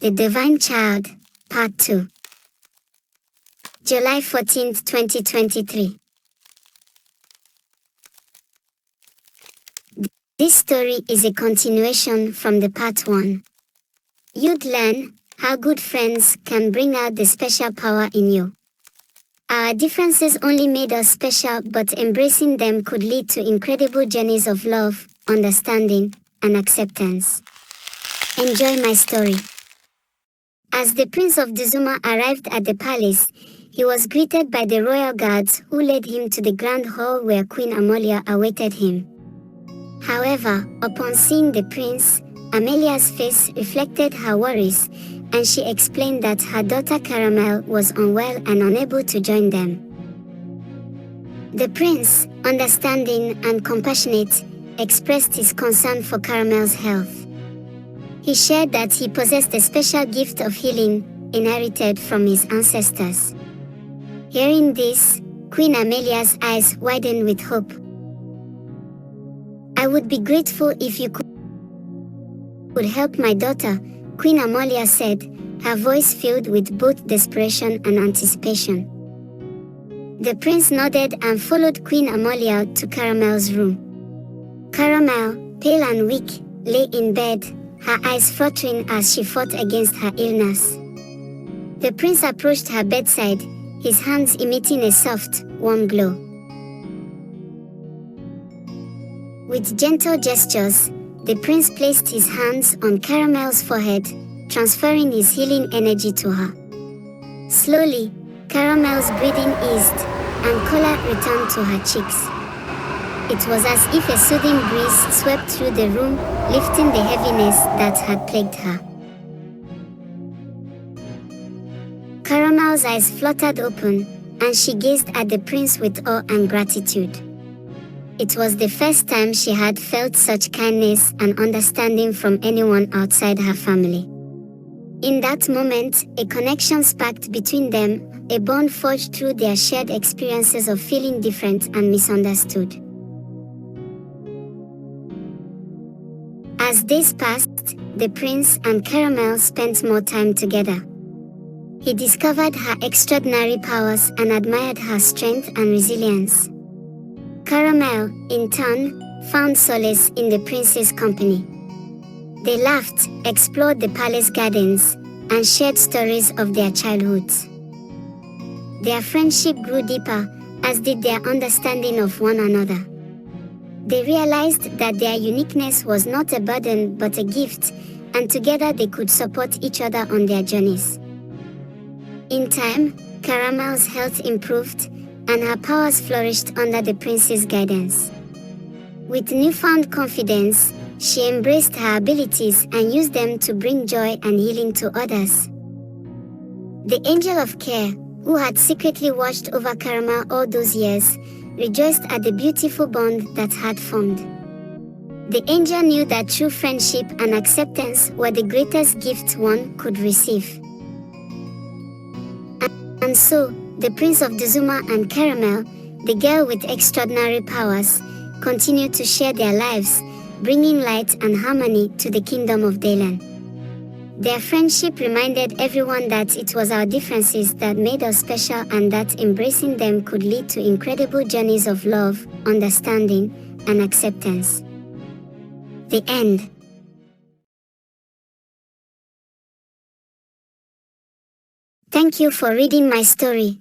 The Divine Child, Part 2. July 14, 2023. This story is a continuation from the Part 1. You'd learn how good friends can bring out the special power in you. Our differences only made us special, but embracing them could lead to incredible journeys of love, understanding, and acceptance. Enjoy my story. As the Prince of Duzuma arrived at the palace, he was greeted by the royal guards who led him to the grand hall where Queen Amalia awaited him. However, upon seeing the prince, Amelia's face reflected her worries, and she explained that her daughter Caramel was unwell and unable to join them. The prince, understanding and compassionate, expressed his concern for Caramel's health. He shared that he possessed a special gift of healing, inherited from his ancestors. Hearing this, Queen Amelia's eyes widened with hope. "I would be grateful if you could help my daughter," Queen Amalia said, her voice filled with both desperation and anticipation. The prince nodded and followed Queen Amalia to Caramel's room. Caramel, pale and weak, lay in bed, her eyes fluttering as she fought against her illness. The prince approached her bedside, his hands emitting a soft, warm glow. With gentle gestures, the prince placed his hands on Caramel's forehead, transferring his healing energy to her. Slowly, Caramel's breathing eased, and color returned to her cheeks. It was as if a soothing breeze swept through the room, lifting the heaviness that had plagued her. Caramel's eyes fluttered open, and she gazed at the prince with awe and gratitude. It was the first time she had felt such kindness and understanding from anyone outside her family. In that moment, a connection sparked between them, a bond forged through their shared experiences of feeling different and misunderstood. As days passed, the prince and Caramel spent more time together. He discovered her extraordinary powers and admired her strength and resilience. Caramel, in turn, found solace in the prince's company. They laughed, explored the palace gardens, and shared stories of their childhoods. Their friendship grew deeper, as did their understanding of one another. They realized that their uniqueness was not a burden but a gift, and together they could support each other on their journeys. In time, Caramel's health improved, and her powers flourished under the prince's guidance. With newfound confidence, she embraced her abilities and used them to bring joy and healing to others. The angel of care, who had secretly watched over Caramel all those years, rejoiced at the beautiful bond that had formed. The angel knew that true friendship and acceptance were the greatest gifts one could receive. And so, the Prince of Duzuma and Caramel, the girl with extraordinary powers, continued to share their lives, bringing light and harmony to the kingdom of Daylan. Their friendship reminded everyone that it was our differences that made us special, and that embracing them could lead to incredible journeys of love, understanding, and acceptance. The end. Thank you for reading my story.